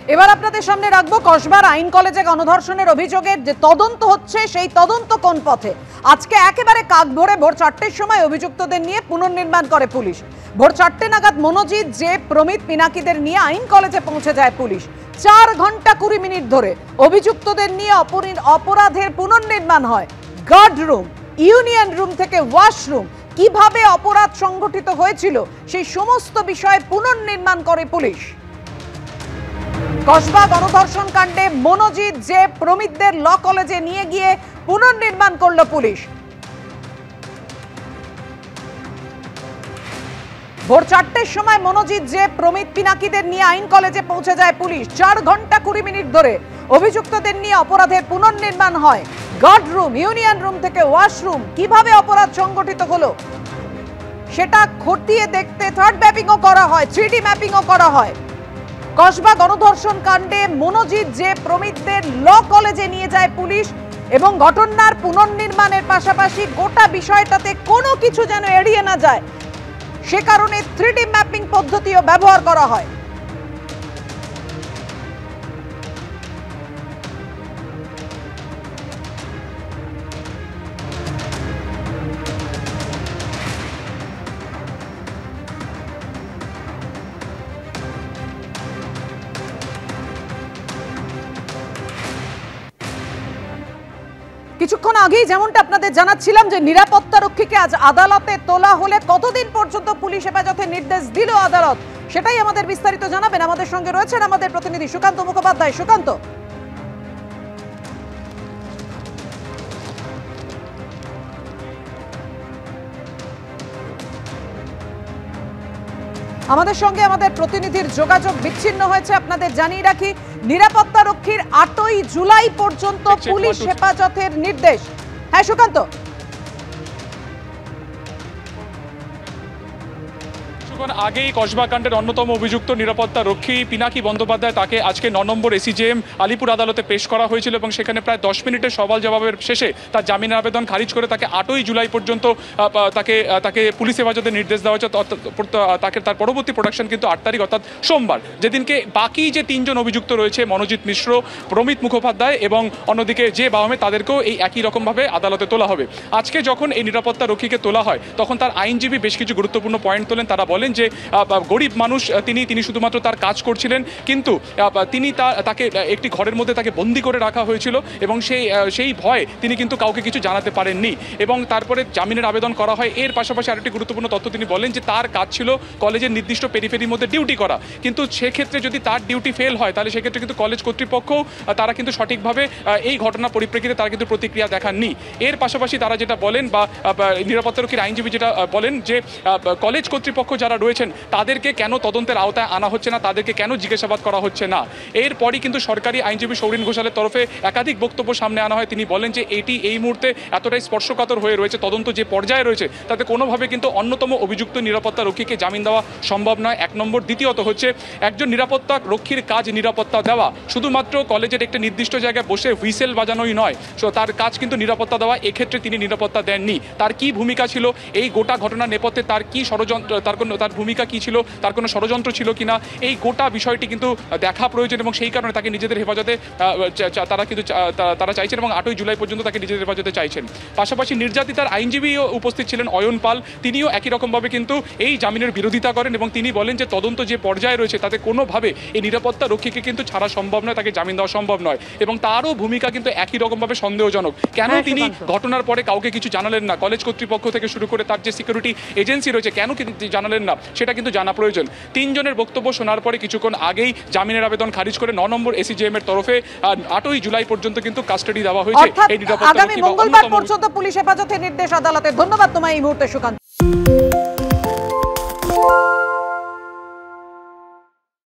এবার আপনাদের সামনে রাখবো কসবার আইন কলেজে গণধর্ষণের অভিযোগের যে তদন্ত হচ্ছে সেই তদন্ত কোন পথে। আজকে একেবারে কাক ভোরে ভোর 4টের সময় অভিযুক্তদের নিয়ে পুনর্নির্মাণ করে পুলিশ। ভোর 4টে নাগাদ মনোজিৎ যে প্রমিত পিনাকিদের নিয়ে আইন কলেজে পৌঁছে যায় পুলিশ। 4 ঘন্টা 20 মিনিট ধরে অভিযুক্তদের নিয়ে অপরাধের পুনর্নির্মাণ হয়। গার্ড রুম, ইউনিয়ন রুম থেকে ওয়াশরুম, কিভাবে অপরাধ সংগঠিত হয়েছিল সেই সমস্ত বিষয়ে পুনর্নির্মাণ করে পুলিশ। কসবা গণধর্ষণ কাণ্ডে মনোজিৎ যে প্রমিতদের ল কলেজে নিয়ে গিয়ে পুনর্নির্মাণ করলো পুলিশ। ভোর 4টের সময় মনোজিৎ যে প্রমিত পিনাকিদের নিয়ে আইন কলেজে পৌঁছে যায় পুলিশ। 4 ঘন্টা 20 মিনিট ধরে অভিযুক্তদের নিয়ে অপরাধের পুনর্নির্মাণ হয়। গার্ড রুম, ইউনিয়ন রুম থেকে ওয়াশরুম, কিভাবে অপরাধ সংগঠিত হলো সেটা খতিয়ে দেখতে থার্ড ম্যাপিংও করা হয়, 3D ম্যাপিংও করা হয়। কসবা গণধর্ষণ কাণ্ডে মনোজিৎ যে প্রমিতদের ল কলেজে নিয়ে যায় পুলিশ এবং ঘটনার পুনর্নির্মাণের পাশাপাশি গোটা বিষয়টাতে কোনো কিছু যেন এড়িয়ে না যায় সে কারণে 3D ম্যাপিং পদ্ধতিও ব্যবহার করা হয়। কিছুক্ষণ আগেই যেমনটা আপনাদের জানাচ্ছিলাম যে নিরাপত্তা রক্ষীকে আজ আদালতে তোলা হলে কতদিন পর্যন্ত পুলিশ হেফাজতের নির্দেশ দিল আদালত, সেটাই আমাদের বিস্তারিত জানাবেন। আমাদের সঙ্গে রয়েছেন আমাদের প্রতিনিধি সুকান্ত মুখোপাধ্যায়। সুকান্ত, আমাদের সঙ্গে আমাদের প্রতিনিধির যোগাযোগ বিচ্ছিন্ন হয়েছে। আপনাদের জানিয়ে রাখি, নিরাপত্তা রক্ষীর 8ই জুলাই পর্যন্ত পুলিশ হেফাজতের নির্দেশ। হ্যাঁ সুকান্ত, আগেই কসবা কাণ্ডের অন্যতম অভিযুক্ত নিরাপত্তা রক্ষী পিনাকি বন্দ্যোপাধ্যায় তাকে আজকে 9 নম্বর এসিজেএম আলিপুর আদালতে পেশ করা হয়েছিল এবং সেখানে প্রায় 10 মিনিটের সওয়াল জবাবের শেষে তার জামিনের আবেদন খারিজ করে তাকে 8ই জুলাই পর্যন্ত তাকে পুলিশ হেফাজতের নির্দেশ দেওয়া হয়েছে। তার পরবর্তী প্রোডাকশন কিন্তু 8 তারিখ অর্থাৎ সোমবার, যেদিনকে বাকি যে 3 জন অভিযুক্ত রয়েছে মনোজিৎ মিশ্র, প্রমিত মুখোপাধ্যায় এবং অন্যদিকে যে বাহমে, তাদেরকেও এই একই রকমভাবে আদালতে তোলা হবে। আজকে যখন এই নিরাপত্তা রক্ষীকে তোলা হয় তখন তার আইনজীবী বেশ কিছু গুরুত্বপূর্ণ পয়েন্ট তোলেন। তারা বলেন যে গরিব মানুষ তিনি শুধুমাত্র তার কাজ করছিলেন, কিন্তু তাকে একটি ঘরের মধ্যে তাকে বন্দি করে রাখা হয়েছিল এবং সেই ভয়ে তিনি কিন্তু কাউকে কিছু জানাতে পারেননি এবং তারপরে জামিনের আবেদন করা হয়। এর পাশাপাশি আরেকটি গুরুত্বপূর্ণ তথ্য তিনি বলেন যে তার কাজ ছিল কলেজের নির্দিষ্ট পেরিফেরির মধ্যে ডিউটি করা, কিন্তু সেক্ষেত্রে যদি তার ডিউটি ফেল হয় তাহলে সেক্ষেত্রে কিন্তু কলেজ কর্তৃপক্ষও তারা কিন্তু সঠিকভাবে এই ঘটনার পরিপ্রেক্ষিতে তারা কিন্তু প্রতিক্রিয়া দেখাননি। এর পাশাপাশি তারা যেটা বলেন বা নিরাপত্তারক্ষীর আইনজীবী যেটা বলেন যে কলেজ কর্তৃপক্ষ যারা রয়েছেন তাদেরকে কেন তদন্তের আওতায় আনা হচ্ছে না, তাদেরকে কেন জিজ্ঞাসাবাদ করা হচ্ছে না। এরপরই কিন্তু সরকারি আইনজীবী সৌরিন ঘোষালের তরফে একাধিক বক্তব্য সামনে আনা হয়। তিনি বলেন যে এটি এই মুহূর্তে এতটাই স্পর্শকাতর হয়ে রয়েছে, তদন্ত যে পর্যায়ে রয়েছে তাতে কোনোভাবে কিন্তু অন্যতম অভিযুক্ত নিরাপত্তা রক্ষীকে জামিন দেওয়া সম্ভব নয়, 1 নম্বর। দ্বিতীয়ত হচ্ছে একজন নিরাপত্তা রক্ষীর কাজ নিরাপত্তা দেওয়া, শুধুমাত্র কলেজের একটা নির্দিষ্ট জায়গায় বসে হুইসেল বাজানোই নয়, তার কাজ কিন্তু নিরাপত্তা দেওয়া। এক্ষেত্রে তিনি নিরাপত্তা দেননি। তার কি ভূমিকা ছিল এই গোটা ঘটনার নেপথ্যে, তার কি ষড়যন্ত্র, তার ভূমিকা কি ছিল, তার কোনো ষড়যন্ত্র ছিল কিনা, এই গোটা বিষয়টি কিন্তু দেখা প্রয়োজন এবং সেই কারণে তাকে নিজেদের হেফাজতে তারা চাইছেন এবং 8ই জুলাই পর্যন্ত তাকে নিজেদের হেফাজতে চাইছেন। পাশাপাশি নির্যাতিতার আইনজীবীও উপস্থিত ছিলেন অয়ন পাল, তিনিও একই রকমভাবে কিন্তু এই জামিনের বিরোধিতা করেন এবং তিনি বলেন যে তদন্ত যে পর্যায়ে রয়েছে তাতে কোনোভাবে এই নিরাপত্তা রক্ষীকে কিন্তু ছাড়া সম্ভব নয়, তাকে জামিন দেওয়া সম্ভব নয় এবং তারও ভূমিকা কিন্তু একই রকমভাবে সন্দেহজনক। কেন তিনি ঘটনার পরে কাউকে কিছু জানালেন না, কলেজ কর্তৃপক্ষ থেকে শুরু করে তার যে সিকিউরিটি এজেন্সি রয়েছে কেন জানালেন না, সেটা কিন্তু জানা প্রয়োজন। 3 জনের বক্তব্য শোনার পরে কিছুক্ষণ আগেই জামিনের আবেদন খারিজ করে 9 নম্বর এসিজেএম এর তরফে 8ই জুলাই পর্যন্ত কিন্তু কাস্টাডি দেওয়া হয়েছে। এই নিরাপত্তা আগামী মঙ্গলবার পর্যন্ত পুলিশ হেফাজতের নির্দেশ আদালতে। ধন্যবাদ তোমায় এই মুহূর্তে সুকান্ত।